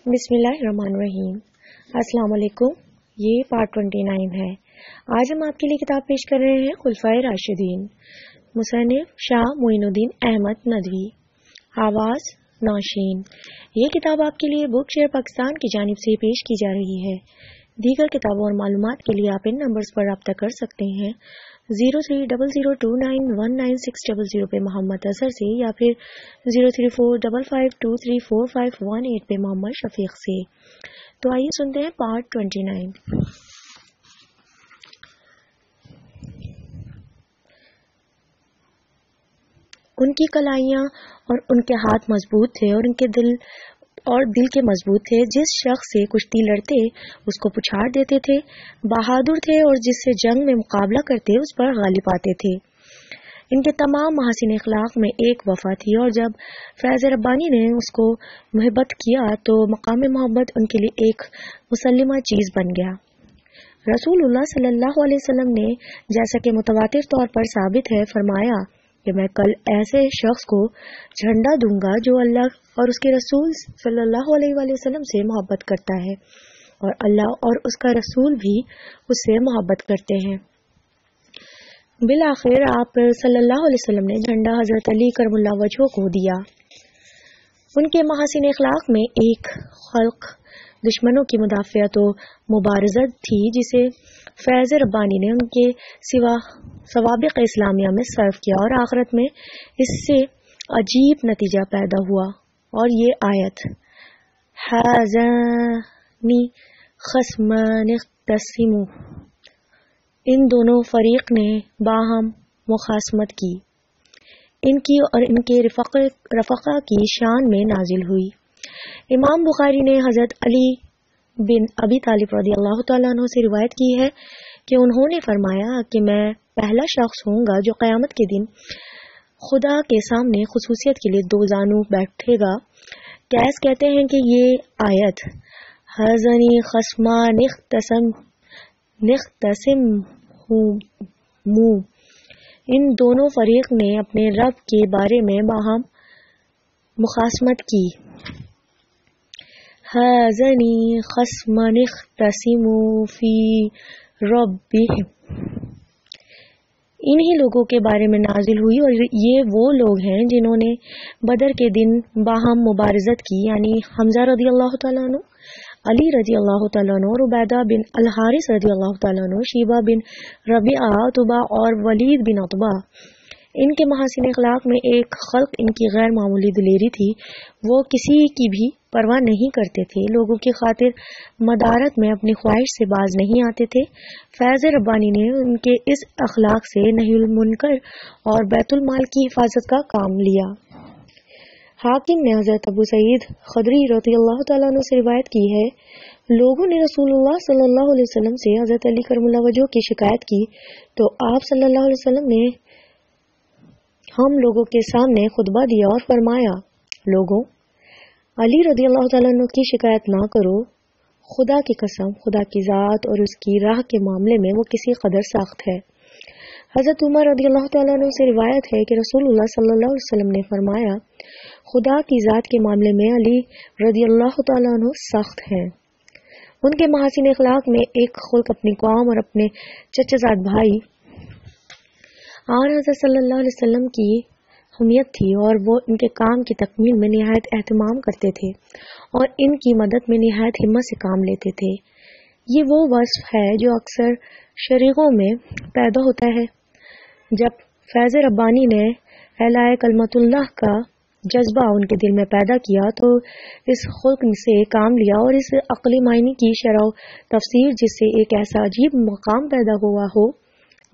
بسم اللہ الرحمن الرحیم۔ السلام علیکم۔ یہ پارٹ 29 ہے۔ آج ہم آپ کے لیے کتاب پیش کر رہے ہیں خلفائے راشدین، مصنف شاہ معین الدین احمد ندوی، آواز نوشین۔ یہ کتاب آپ کے لیے بک شیئر پاکستان کی جانب سے پیش کی جا رہی ہے۔ دیگر کتابوں اور معلومات کے لیے آپ ان نمبرز پر رابطہ کر سکتے ہیں 0300291960 پہ محمد اظہر سے، یا پھر 034552345518 پہ محمد شفیق سے۔ تو آئیے سنتے ہیں پارٹ 29۔ ان کی کلائیاں اور ان کے ہاتھ مضبوط تھے اور ان کے دل کے مضبوط تھے۔ جس شخص سے کشتی لڑتے اس کو پچھاڑ دیتے تھے، بہادر تھے اور جس سے جنگ میں مقابلہ کرتے اس پر غالب آتے تھے۔ ان کے تمام محاسن اخلاق میں ایک وفا تھی، اور جب فیض ربانی نے اس کو محبت کیا تو مقام محبت ان کے لیے ایک مسلمہ چیز بن گیا۔ رسول اللہ صلی اللہ علیہ وسلم نے، جیسا کہ متواتر طور پر ثابت ہے، فرمایا کہ میں کل ایسے شخص کو جھنڈا دوں گا جو اللہ اور اس کے رسول صلی اللہ علیہ وآلہ وسلم سے محبت کرتا ہے، اور اللہ اور اس کا رسول بھی اس سے محبت کرتے ہیں۔ بالآخر آپ صلی اللہ علیہ وسلم نے جھنڈا حضرت علی کرم اللہ وجہہ کو دیا۔ ان کے محاسن اخلاق میں ایک خلق دشمنوں کی مدافعت و مبارزت تھی، جسے فیض ربانی نے ان کے سوابق اسلامیہ میں صرف کیا، اور آخرت میں اس سے عجیب نتیجہ پیدا ہوا۔ اور یہ آیت ھذان خصمان اختصموا، ان دونوں فریق نے باہم مخاصمت کی، ان کی اور ان کے رفقا کی شان میں نازل ہوئی۔ امام بخاری نے حضرت علی بن ابی طالب رضی اللہ تعالیٰ عنہ سے روایت کی ہے کہ انہوں نے فرمایا کہ میں پہلا شخص ہوں گا جو قیامت کے دن خدا کے سامنے خصوصیت کے لیے دو زانو بیٹھے گا۔ کیس کہتے ہیں کہ یہ آیت ھذان خصمان اختصموا، ان دونوں فریق نے اپنے رب کے بارے میں باہم مخاصمت کی۔ ھذان خصمان اختصموا فی ربہم، انہی لوگوں کے بارے میں نازل ہوئی، اور یہ وہ لوگ ہیں جنہوں نے بدر کے دن باہم مبارزت کی، یعنی حمزہ رضی اللہ تعالیٰ عنہ، علی رضی اللہ تعالیٰ عنہ، اور عبیدہ بن الحارث رضی اللہ تعالیٰ عنہ، شیبہ بن ربیعہ، عتبہ اور ولید بن عتبہ۔ ان کے محاسن اخلاق میں ایک خلق ان کی غیر معمولی دلیری تھی، وہ کسی کی بھی پرواہ نہیں کرتے تھے، لوگوں کی خاطر مدارت میں اپنی خواہش سے باز نہیں آتے تھے۔ فیض ربانی نے ان کے اس اخلاق سے نہی المنکر اور بیت المال کی حفاظت کا کام لیا۔ حاکم نے حضرت ابو سعید خدری رضی اللہ تعالیٰ عنہ سے روایت کی ہے، لوگوں نے رسول اللہ صلی اللہ علیہ وسلم سے حضرت علی کرم اللہ وجہہ کی شکایت کی تو آپ صلی اللہ علیہ وسلم نے ہم لوگوں کے سامنے خطبہ دیا اور فرمایا، لوگوں، علی رضی اللہ تعالیٰ عنہ کی شکایت نہ کرو، خدا کی قسم، خدا کی ذات اور اس کی راہ کے معاملے میں وہ کسی قدر سخت ہے۔ حضرت عمر رضی اللہ تعالیٰ عنہ سے روایت ہے کہ رسول اللہ صلی اللہ علیہ وسلم نے فرمایا، خدا کی ذات کے معاملے میں علی رضی اللہ تعالیٰ عنہ سخت ہیں۔ ان کے محاسن اخلاق میں ایک خلق اپنی قوم اور اپنے چچا زاد بھائی اور حضرت صلی اللہ علیہ وسلم کی حمیت تھی، اور وہ ان کے کام کی تکمیل میں نہایت اہتمام کرتے تھے اور ان کی مدد میں نہایت ہمت سے کام لیتے تھے۔ یہ وہ وصف ہے جو اکثر شریعوں میں پیدا ہوتا ہے۔ جب فیض ربانی نے اعلاء کلمت اللہ کا جذبہ ان کے دل میں پیدا کیا تو اس خلق سے کام لیا، اور اس عقلی معنی کی شرح و تفسیر جس سے ایک ایسا عجیب مقام پیدا ہوا ہو،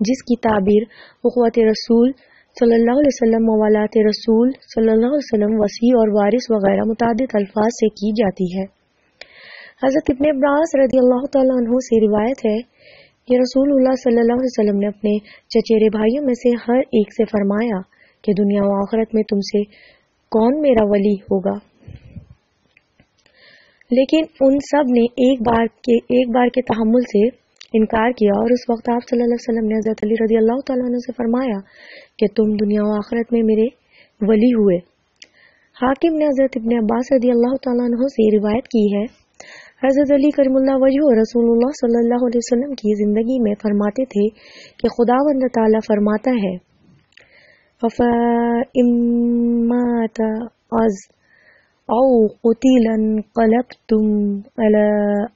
جس کی تعبیر اخوت رسول صلی اللہ علیہ وسلم، موالات رسول صلی اللہ علیہ وسلم، وصی اور وارث وغیرہ متعدد الفاظ سے کی جاتی ہے۔ حضرت ابن عباس رضی اللہ تعالیٰ عنہ سے روایت ہے کہ رسول اللہ صلی اللہ علیہ وسلم نے اپنے چچیرے بھائیوں میں سے ہر ایک سے فرمایا کہ دنیا و آخرت میں تم سے کون میرا ولی ہوگا؟ لیکن ان سب نے ایک بار کے تحمل سے انکار کیا، اور اس وقت آپ صلی اللہ علیہ وسلم نے حضرت علی رضی اللہ تعالیٰ عنہ سے فرمایا کہ تم دنیا و آخرت میں میرے ولی ہوئے۔ حاکم نے حضرت ابن عباس رضی اللہ تعالیٰ عنہ سے روایت کی ہے، حضرت علی کرم اللہ وجہ رسول اللہ صلی اللہ علیہ وسلم کی زندگی میں فرماتے تھے کہ خداوند تعالیٰ فرماتا ہے فَإِن مَّاتَ أَوْ قُتِلَ انقلبتم علی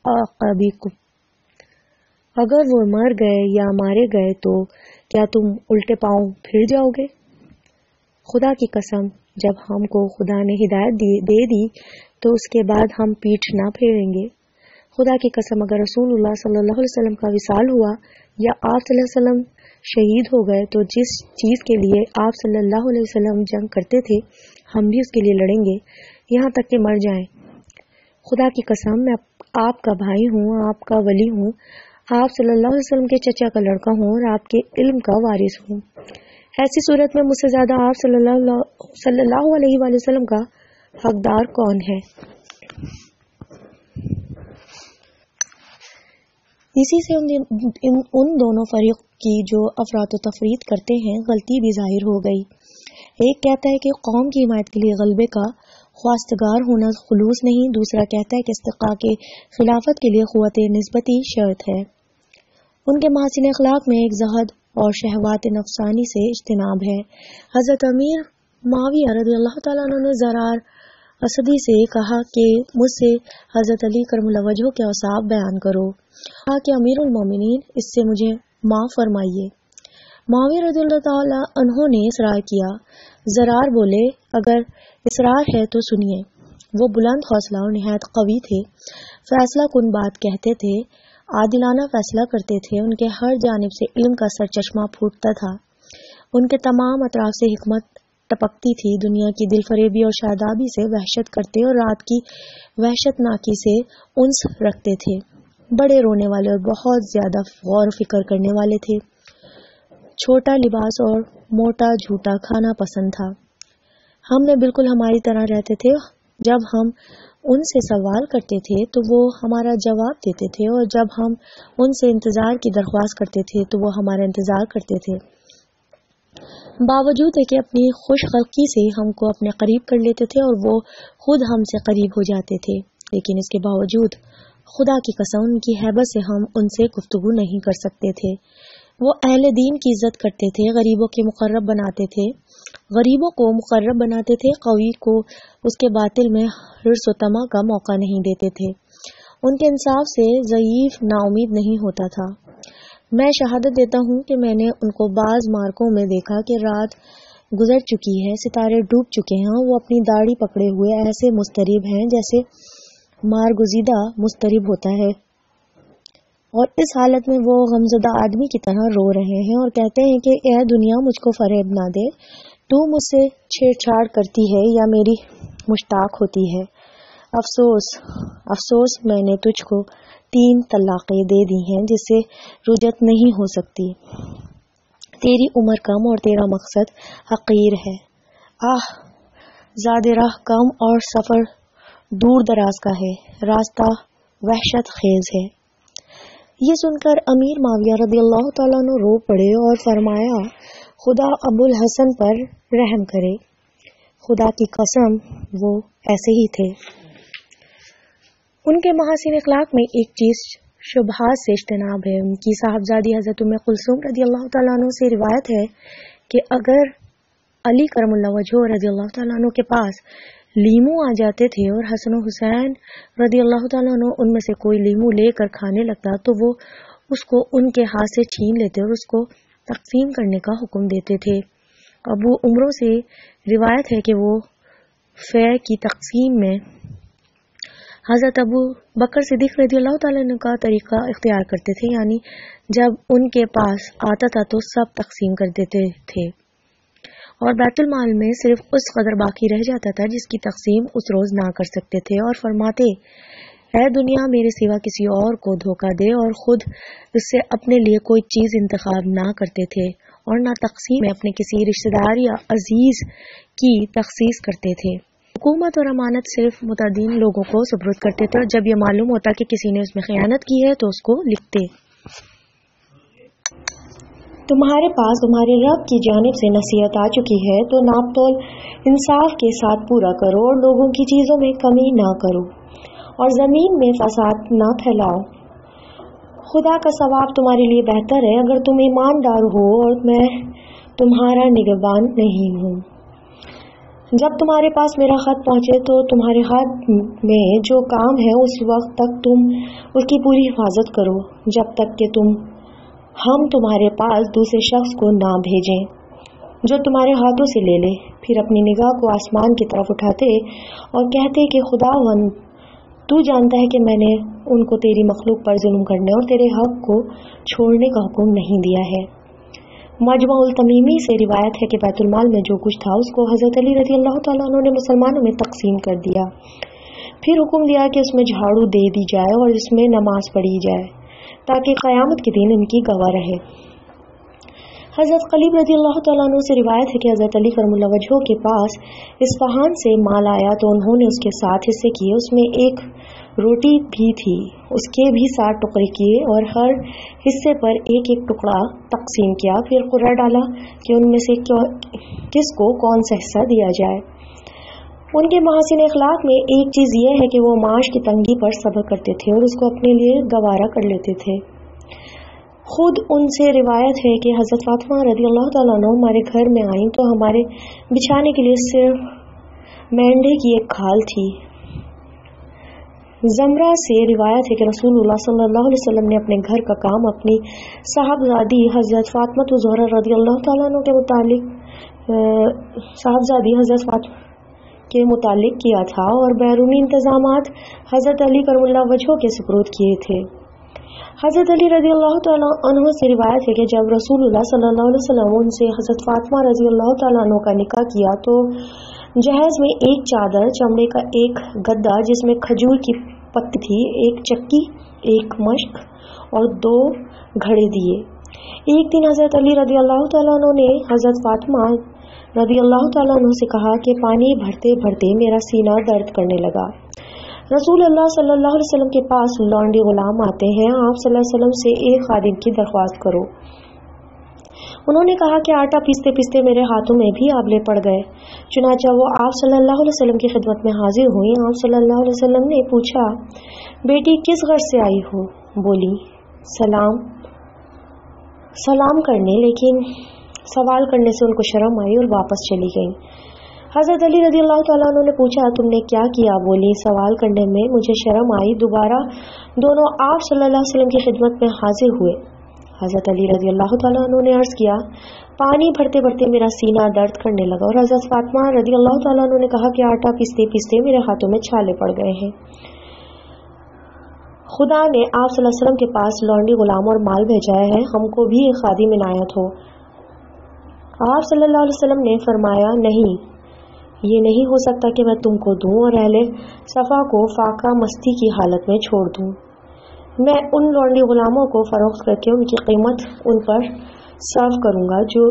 أَعْقَابِكُمْ، اگر وہ مر گئے یا مارے گئے تو کیا تم الٹے پاؤں پھر جاؤ گے؟ خدا کی قسم، جب ہم کو خدا نے ہدایت دے دی تو اس کے بعد ہم پیٹھ نہ پھیریں گے۔ خدا کی قسم، اگر رسول اللہ صلی اللہ علیہ وسلم کا وصال ہوا یا آپ صلی اللہ علیہ وسلم شہید ہو گئے تو جس چیز کے لیے آپ صلی اللہ علیہ وسلم جنگ کرتے تھے ہم بھی اس کے لیے لڑیں گے یہاں تک کہ مر جائیں۔ خدا کی قسم، میں آپ کا بھائی ہوں، آپ کا ولی ہوں، آپ صلی اللہ علیہ وسلم کے چچا کا لڑکا ہوں اور آپ کے علم کا وارث ہوں۔ ایسی صورت میں مجھ سے زیادہ آپ صلی اللہ علیہ وآلہ وسلم کا حقدار کون ہے؟ اسی سے ان دونوں فریق کی جو افراط و تفریط کرتے ہیں غلطی بھی ظاہر ہو گئی۔ ایک کہتا ہے کہ قوم کی حمایت کے لیے غلبے کا خواستگار ہونا خلوص نہیں، دوسرا کہتا ہے کہ استحقاق خلافت کے لیے قوت نسبتی شرط ہے۔ ان کے محاسن اخلاق میں ایک زہد اور شہوات نفسانی سے اجتناب ہے۔ حضرت امیر معاویہ رضی اللہ تعالیٰ عنہ نے زرار اسدی سے کہا کہ مجھ سے حضرت علی کرم اللہ وجہ کے اوصاف بیان کرو۔ کہا کہ امیر المومنین، اس سے مجھے معاف فرمائیے۔ معاویہ رضی اللہ تعالیٰ عنہ نے اصرار کیا۔ زرار بولے، اگر اصرار ہے تو سنیے۔ وہ بلند حوصلہ اور نہایت قوی تھے، فیصلہ کن بات کہتے تھے، عادلانہ فیصلہ کرتے تھے، ان کے ہر جانب سے علم کا سرچشمہ پھوٹتا تھا، ان کے تمام اطراف سے حکمت ٹپکتی تھی، دنیا کی دل فریبی اور شادابی سے وحشت کرتے اور رات کی وحشت ناکی سے انس رکھتے تھے، بڑے رونے والے اور بہت زیادہ غور و فکر کرنے والے تھے، چھوٹا لباس اور موٹا جھوٹا کھانا پسند تھا۔ ہم نے بالکل ہماری طرح رہتے تھے، جب ہم ان سے سوال کرتے تھے تو وہ ہمارا جواب دیتے تھے، اور جب ہم ان سے انتظار کی درخواست کرتے تھے تو وہ ہمارا انتظار کرتے تھے۔ باوجود ہے کہ اپنی خوش خلقی سے ہم کو اپنے قریب کر لیتے تھے اور وہ خود ہم سے قریب ہو جاتے تھے، لیکن اس کے باوجود خدا کی قسم ان کی ہیبت سے ہم ان سے گفتگو نہیں کر سکتے تھے۔ وہ اہل دین کی عزت کرتے تھے، غریبوں کے مقرب بناتے تھے، غریبوں کو مقرب بناتے تھے، قوی کو اس کے باطل میں حرص و طمع کا موقع نہیں دیتے تھے، ان کے انصاف سے ضعیف نا امید نہیں ہوتا تھا۔ میں شہادت دیتا ہوں کہ میں نے ان کو بعض مارکوں میں دیکھا کہ رات گزر چکی ہے، ستارے ڈوب چکے ہیں، وہ اپنی داڑھی پکڑے ہوئے ایسے مضطرب ہیں جیسے مارگزیدہ مضطرب ہوتا ہے، اور اس حالت میں وہ غمزدہ آدمی کی طرح رو رہے ہیں اور کہتے ہیں کہ اے دنیا، مجھ کو فریب نہ دے، تو مجھ سے چھیڑ چھاڑ کرتی ہے یا میری مشتاق ہوتی ہے۔ افسوس افسوس، میں نے تجھ کو 3 طلاقیں دے دی ہیں جس سے رجعت نہیں ہو سکتی، تیری عمر کم اور تیرا مقصد حقیر ہے، آہ زاد راہ کم اور سفر دور دراز کا ہے، راستہ وحشت خیز ہے۔ یہ سن کر امیر معاویہ رضی اللہ تعالیٰ عنہ رو پڑے اور فرمایا، خدا ابو الحسن پر رحم کرے۔ خدا کی قسم، وہ ایسے ہی تھے۔ ان کے محاسن اخلاق میں ایک چیز شبہات سے اجتناب ہے۔ ان کی صاحبزادی حضرت ام کلثوم رضی اللہ تعالیٰ عنہ سے روایت ہے کہ اگر علی کرم اللہ وجہ رضی اللہ تعالیٰ عنہ کے پاس لیمو آ جاتے تھے اور حسن و حسین رضی اللہ تعالیٰ عنہ ان میں سے کوئی لیمو لے کر کھانے لگتا تو وہ اس کو ان کے ہاتھ سے چھین لیتے اور اس کو تقسیم کرنے کا حکم دیتے تھے۔ ابو عمروں سے روایت ہے کہ وہ فیع کی تقسیم میں حضرت ابو بکر صدیق رضی اللہ تعالیٰ عنہ کا طریقہ اختیار کرتے تھے، یعنی جب ان کے پاس آتا تھا تو سب تقسیم کر دیتے تھے اور بیت المال میں صرف اس قدر باقی رہ جاتا تھا جس کی تقسیم اس روز نہ کر سکتے تھے، اور فرماتے، اے دنیا، میرے سوا کسی اور کو دھوکہ دے، اور خود اس سے اپنے لیے کوئی چیز انتخاب نہ کرتے تھے اور نہ تقسیم میں اپنے کسی رشتہ دار یا عزیز کی تخصیص کرتے تھے۔ حکومت اور امانت صرف متعدین لوگوں کو سپرد کرتے تھے، اور جب یہ معلوم ہوتا کہ کسی نے اس میں خیانت کی ہے تو اس کو لکھتے۔ تمہارے پاس تمہارے رب کی جانب سے نصیحت آ چکی ہے تو ناپ تول انصاف کے ساتھ پورا کرو اور لوگوں کی چیزوں میں کمی نہ کرو اور زمین میں فساد نہ پھیلاؤ۔ خدا کا ثواب تمہارے لیے بہتر ہے اگر تم ایماندار ہو اور میں تمہارا نگہبان نہیں ہوں۔ جب تمہارے پاس میرا خط پہنچے تو تمہارے ہاتھ میں جو کام ہے اس وقت تک تم اس کی پوری حفاظت کرو جب تک کہ ہم تمہارے پاس دوسرے شخص کو نہ بھیجیں جو تمہارے ہاتھوں سے لے لے۔ پھر اپنی نگاہ کو آسمان کی طرف اٹھاتے اور کہتے کہ خداوند تو جانتا ہے کہ میں نے ان کو تیری مخلوق پر ظلم کرنے اور تیرے حق کو چھوڑنے کا حکم نہیں دیا ہے۔ مجمع التمیمی سے روایت ہے کہ بیت المال میں جو کچھ تھا اس کو حضرت علی رضی اللہ تعالیٰ عنہ نے مسلمانوں میں تقسیم کر دیا، پھر حکم دیا کہ اس میں جھاڑو دے دی جائے اور اس میں نماز پڑھی جائے تاکہ قیامت کے دن ان کی گواہ رہے۔ حضرت قلیب رضی اللہ تعالیٰ عنہ سے روایت ہے کہ حضرت علی کرم اللہ وجہہ کے پاس اصفہان سے مال آیا تو انہوں نے اس کے 7 حصے کیے، اس میں ایک روٹی بھی تھی، اس کے بھی 7 ٹکڑے کیے اور ہر حصے پر ایک ایک ٹکڑا تقسیم کیا، پھر قرعہ ڈالا کہ ان میں سے کس کو کون سا حصہ دیا جائے۔ ان کے محاسن اخلاق میں ایک چیز یہ ہے کہ وہ معاش کی تنگی پر صبر کرتے تھے اور اس کو اپنے لیے گوارا کر لیتے تھے۔ خود ان سے روایت ہے کہ حضرت فاطمہ رضی اللہ تعالیٰ عنہ ہمارے گھر میں آئیں تو ہمارے بچھانے کے لیے صرف مینڈے کی ایک کھال تھی۔ زمرہ سے روایت ہے کہ رسول اللہ صلی اللہ علیہ وسلم نے اپنے گھر کا کام اپنی صاحبزادی حضرت فاطمہ الزہرا رضی اللہ تعالیٰ عنہ کے متعلق کیا تھا اور بیرونی انتظامات حضرت علی کرم اللہ وجہہ کے سپرد کیے تھے۔ حضرت علی رضی اللہ تعالیٰ عنہ سے روایت ہے کہ جب رسول اللہ صلی اللہ علیہ وسلم ان سے حضرت فاطمہ رضی اللہ تعالیٰ عنہ کا نکاح کیا تو جہیز میں ایک چادر، چمڑے کا ایک گدا جس میں کھجور کی پتی تھی، ایک چکی، ایک مشک اور 2 گھڑے دیے۔ ایک دن حضرت علی رضی اللہ تعالیٰ عنہ نے حضرت فاطمہ رضی اللہ تعالیٰ عنہ سے کہا کہ پانی بھرتے بھرتے میرا سینہ درد کرنے لگا۔ رسول اللہ صلی اللہ علیہ وسلم کے پاس لونڈی غلام آتے ہیں، آپ صلی اللہ علیہ وسلم سے ایک خادم کی درخواست کرو۔ انہوں نے کہا کہ آٹا پیستے پیستے میرے ہاتھوں میں بھی آبلے پڑ گئے، چنانچہ وہ آپ صلی اللہ علیہ وسلم کی خدمت میں حاضر ہوئی۔ آپ صلی اللہ علیہ وسلم نے پوچھا، بیٹی کس غرض سے آئی ہو؟ بولی سلام کرنے، لیکن سوال کرنے سے ان کو شرم آئی اور واپس چلی گئیں۔ حضرت علی رضی اللہ تعالیٰ عنہ نے پوچھا، تم نے کیا کیا؟ بولی سوال کرنے میں مجھے شرم آئی۔ دوبارہ دونوں آپ صلی اللہ علیہ وسلم کی خدمت میں حاضر ہوئے۔ حضرت علی رضی اللہ تعالیٰ عنہ نے عرض کیا، پانی بھرتے بھرتے میرا سینہ درد کرنے لگا، اور حضرت فاطمہ رضی اللہ تعالیٰ عنہ نے کہا کہ آٹا پیستے پیستے میرے ہاتھوں میں چھالے پڑ گئے ہیں۔ خدا نے آپ صلی اللہ علیہ وسلم کے پاس لونڈی غلام اور مال بھیجا ہے، ہم کو بھی ایک خادم عنایت ہو۔ آپ صلی اللہ علیہ وسلم نے فرمایا، نہیں، یہ نہیں ہو سکتا کہ میں تم کو دوں اور اہل صفا کو فاقہ مستی کی حالت میں چھوڑ دوں۔ میں ان لونڈی غلاموں کو فروخت کر کے ان کی قیمت ان پر صرف کروں گا۔ جو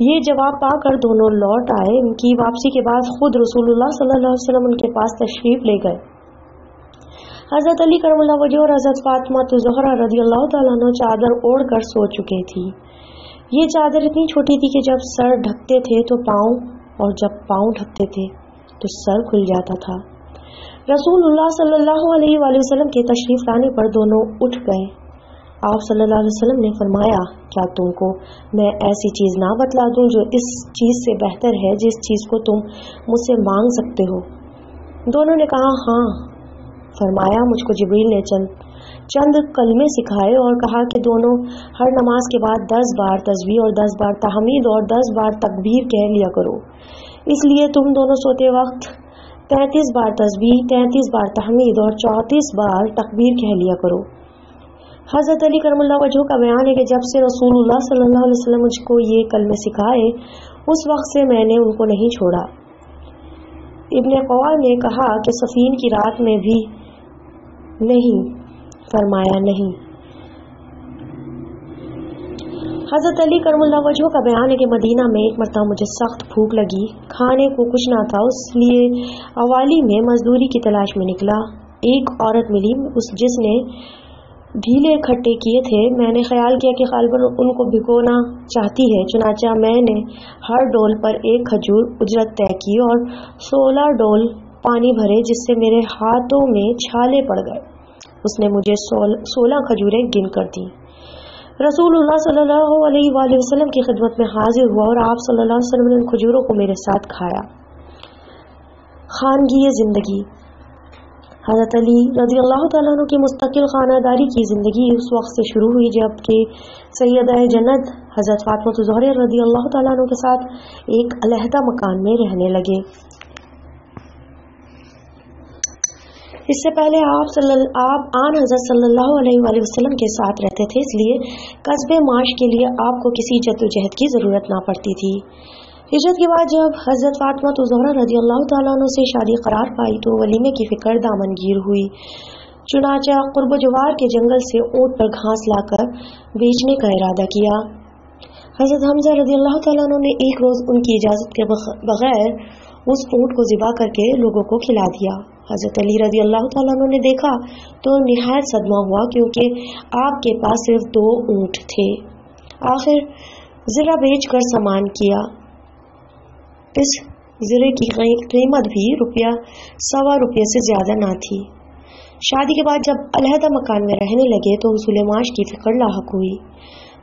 یہ جواب پا کر دونوں لوٹ آئے۔ ان کی واپسی کے بعد خود رسول اللہ صلی اللہ علیہ وسلم ان کے پاس تشریف لے گئے۔ حضرت علی کرم اللہ وجہہ اور حضرت فاطمہ الزہرا رضی اللہ تعالیٰ عنہ چادر اوڑھ کر سو چکے تھی۔ یہ چادر اتنی چھوٹی تھی کہ جب سر ڈھکتے تھے تو پاؤں اور جب پاؤں ڈھکتے تھے تو سر کھل جاتا تھا۔ رسول اللہ صلی اللہ علیہ وآلہ وسلم کے تشریف لانے پر دونوں اٹھ گئے۔ آپ صلی اللہ علیہ وسلم نے فرمایا، کیا تم کو میں ایسی چیز نہ بتلا دوں جو اس چیز سے بہتر ہے جس چیز کو تم مجھ سے مانگ سکتے ہو؟ دونوں نے کہا ہاں۔ فرمایا، مجھ کو جبریل نے چند کلمے سکھائے اور کہا کہ دونوں ہر نماز کے بعد 10 بار تسبیح اور 10 بار تحمید اور 10 بار تکبیر کہہ لیا کرو۔ اس لیے تم دونوں سوتے وقت 33 بار تسبیح، 33 بار تحمید اور 34 بار تکبیر کہہ لیا کرو۔ حضرت علی کرم اللہ وجہہ کا بیان ہے کہ جب سے رسول اللہ صلی اللہ علیہ وسلم مجھ کو یہ کلمے سکھائے اس وقت سے میں نے ان کو نہیں چھوڑا۔ ابن قوال نے کہا کہ صفین کی رات میں بھی نہیں، فرمایا نہیں۔ حضرت علی کرم اللہ وجہہ کا بیان ہے کہ مدینہ میں ایک مرتبہ مجھے سخت بھوک لگی، کھانے کو کچھ نہ تھا، اس لیے اوالی میں مزدوری کی تلاش میں نکلا۔ ایک عورت ملی جس نے ڈھیلے اکٹھے کیے تھے۔ میں نے خیال کیا کہ غالباً ان کو بھگونا چاہتی ہے، چنانچہ میں نے ہر ڈول پر 1 کھجور اجرت طے کی اور 16 ڈول پانی بھرے، جس سے میرے ہاتھوں میں چھالے پڑ گئے۔ اس نے مجھے 16 کھجوریں گن کر دیں۔ رسول اللہ صلی اللہ علیہ وآلہ وسلم کی خدمت میں حاضر ہوا اور آپ صلی اللہ علیہ وسلم نے ان کھجوروں کو میرے ساتھ کھایا۔ خانگی زندگی۔ حضرت علی رضی اللہ تعالیٰ عنہ کی مستقل خانہ داری کی زندگی اس وقت سے شروع ہوئی جب کہ سیدہ جنت حضرت فاطمہ الزہرا رضی اللہ تعالیٰ عنہ کے ساتھ ایک علیحدہ مکان میں رہنے لگے۔ اس سے پہلے آپ آن حضرت صلی اللہ علیہ وآلہ وسلم کے ساتھ رہتے تھے، اس لیے کسب معاش کے لیے آپ کو کسی جدوجہد کی ضرورت نہ پڑتی تھی۔ ہجرت کے بعد جب حضرت فاطمہ الزہرا رضی اللہ تعالیٰ عنہ سے شادی قرار پائی تو ولیمے کی فکر دامنگیر ہوئی، چنانچہ قرب و جوار کے جنگل سے اونٹ پر گھاس لا کر بیچنے کا ارادہ کیا۔ حضرت حمزہ رضی اللہ تعالیٰ عنہ نے ایک روز ان کی اجازت کے بغیر اس اونٹ کو ذبح کر کے لوگوں کو کھلا دیا۔ حضرت علی رضی اللہ تعالیٰ عنہ نے دیکھا تو نہایت صدمہ ہوا، کیونکہ آپ کے پاس صرف 2 اونٹ تھے۔ آخر زرہ بیچ کر سامان کیا۔ اس زرے کی قیمت بھی ₹1.25 سے زیادہ نہ تھی۔ شادی کے بعد جب علیحدہ مکان میں رہنے لگے تو حصول معاش کی فکر لاحق ہوئی۔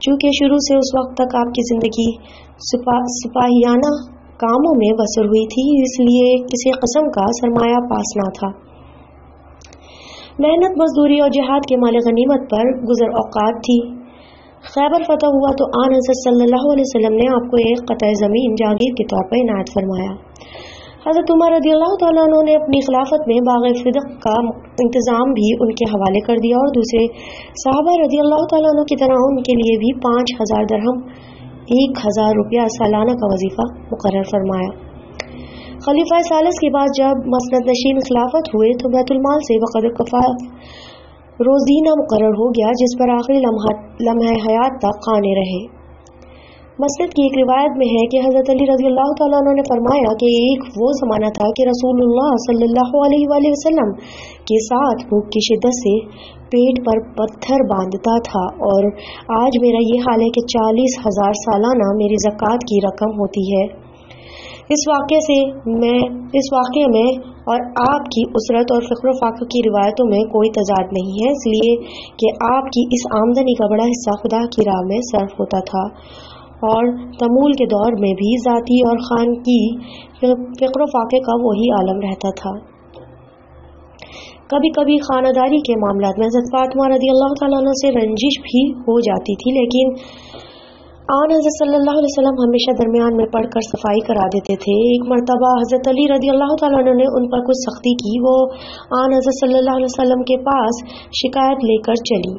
چونکہ شروع سے اس وقت تک آپ کی زندگی سپاہیانہ کاموں میں بسر ہوئی تھی، اس لیے کسی قسم کا سرمایہ پاس نہ تھا۔ محنت مزدوری اور جہاد کے مال غنیمت پر گزر اوقات تھی۔ خیبر فتح ہوا تو آن حضرت صلی اللہ علیہ وسلم نے آپ کو ایک قطع زمین جاگیر کے طور پر عنایت فرمایا۔ حضرت عمر رضی اللہ تعالیٰ عنہ نے اپنی خلافت میں باغ فدق کا انتظام بھی ان کے حوالے کر دیا اور دوسرے صحابہ رضی اللہ تعالیٰ عنہ کی طرح ان کے لیے بھی 5000 درہم 1000 روپیہ سالانہ کا وظیفہ مقرر فرمایا۔ خلیفہ ثالث کے بعد جب مسند نشین خلافت ہوئے تو بیت المال سے وقت کفاف روزینہ مقرر ہو گیا، جس پر آخری لمحہ حیات تک قانے رہے۔ مسند کی ایک روایت میں ہے کہ حضرت علی رضی اللہ تعالیٰ عنہ نے فرمایا کہ ایک وہ زمانہ تھا کہ رسول اللہ صلی اللہ علیہ وآلہ وسلم کے ساتھ بھوک کی شدت سے پیٹ پر پتھر باندھتا تھا، اور آج میرا یہ حال ہے کہ 40,000 سالانہ میری زکوٰۃ کی رقم ہوتی ہے۔ اس واقعے میں اور آپ کی اسرت اور فقر و فاقہ کی روایتوں میں کوئی تضاد نہیں ہے، اس لیے کہ آپ کی اس آمدنی کا بڑا حصہ خدا کی راہ میں صرف ہوتا تھا، اور تمول کے دور میں بھی ذاتی اور خان کی فقر و فاقے کا وہی عالم رہتا تھا۔ کبھی کبھی خانہ داری کے معاملات میں حضرت فاطمہ رضی اللہ تعالیٰ عنہ سے رنجش بھی ہو جاتی تھی، لیکن آن حضرت صلی اللہ علیہ وسلم ہمیشہ درمیان میں پڑھ کر صفائی کرا دیتے تھے۔ ایک مرتبہ حضرت علی رضی اللہ تعالیٰ عنہ نے ان پر کچھ سختی کی، وہ آن حضرت صلی اللہ علیہ وسلم کے پاس شکایت لے کر چلی۔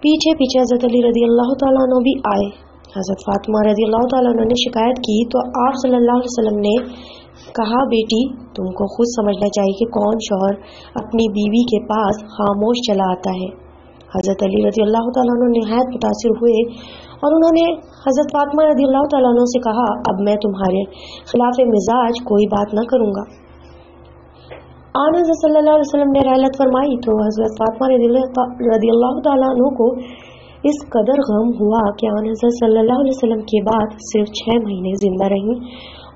پیچھے پیچھے حضرت علی رضی اللہ تعالیٰ عنہ بھی آئے۔ حضرت فاطمہ رضی اللہ تعالیٰ عنہ نے شکایت کی تو آپ صلی اللہ علیہ وسلم نے کہا، بیٹی تم کو خود سمجھنا چاہیے کہ کون شوہر اپنی بیوی کے پاس خاموش چلا آتا ہے۔ حضرت علی رضی اللہ تعالیٰ عنہ نہایت متاثر ہوئے اور انہوں نے حضرت فاطمہ رضی اللہ تعالیٰ عنہ سے کہا، اب میں تمہارے خلاف مزاج کوئی بات نہ کروں گا۔ آن حضرت صلی اللہ علیہ وسلم نے رحلت فرمائی تو حضرت فاطمہ رضی اللہ تعالیٰ عنہ کو اس قدر غم ہوا کہ آن حضرت صلی اللہ علیہ وسلم کے بعد صرف 6 مہینے زندہ رہیں،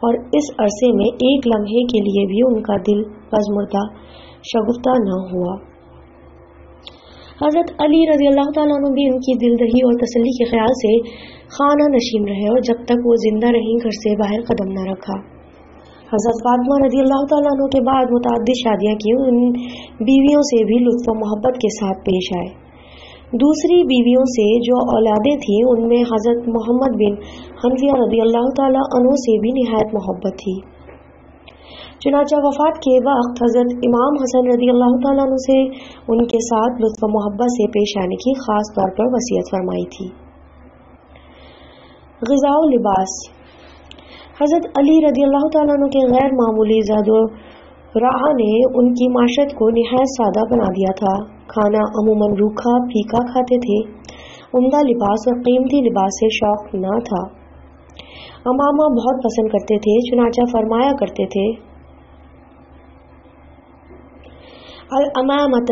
اور اس عرصے میں ایک لمحے کے لیے بھی ان کا دل پژمردہ شگفتہ نہ ہوا۔ حضرت علی رضی اللہ تعالیٰ عنہ بھی ان کی دلدہی اور تسلی کے خیال سے خانہ نشین رہے، اور جب تک وہ زندہ رہیں گھر سے باہر قدم نہ رکھا۔ حضرت فاطمہ رضی اللہ تعالیٰ عنہ کے بعد متعدد شادیاں کی، ان بیویوں سے بھی لطف و محبت کے ساتھ پیش آئے۔ دوسری بیویوں سے جو اولادیں تھیں ان میں حضرت محمد بن حنفیہ رضی اللہ تعالیٰ عنہ سے بھی نہایت محبت تھی۔ چنانچہ وفات کے وقت حضرت امام حسن رضی اللہ تعالیٰ عنہ سے ان کے ساتھ لطف و محبت سے پیش آنے کی خاص طور پر وصیت فرمائی تھی۔ غذا و لباس۔ حضرت علی رضی اللہ تعالیٰ عنہ کے غیر معمولی زاد و راہ نے ان کی معیشت کو نہایت سادہ بنا دیا تھا۔ کھانا عموماً روکھا پھیکا کھاتے تھے، عمدہ لباس اور قیمتی لباس سے شوق نہ تھا۔ امامہ بہت پسند کرتے تھے، چنانچہ فرمایا کرتے تھے، الامامۃ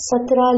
17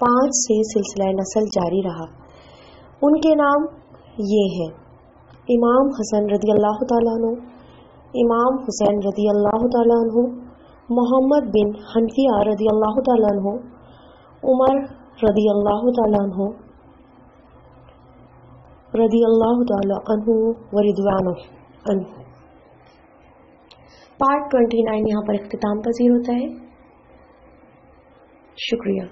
5 سے سلسلہ نسل جاری رہا۔ ان کے نام یہ ہیں: امام حسن رضی اللہ تعالیٰ عنہ، امام حسین رضی اللہ تعالیٰ عنہ، محمد بن حنفیہ رضی اللہ تعالیٰ عنہ، عمر رضی اللہ تعالیٰ عنہ ورضوان عنہ۔ پارٹ 29 یہاں پر اختتام پذیر ہوتا ہے۔ شکریہ۔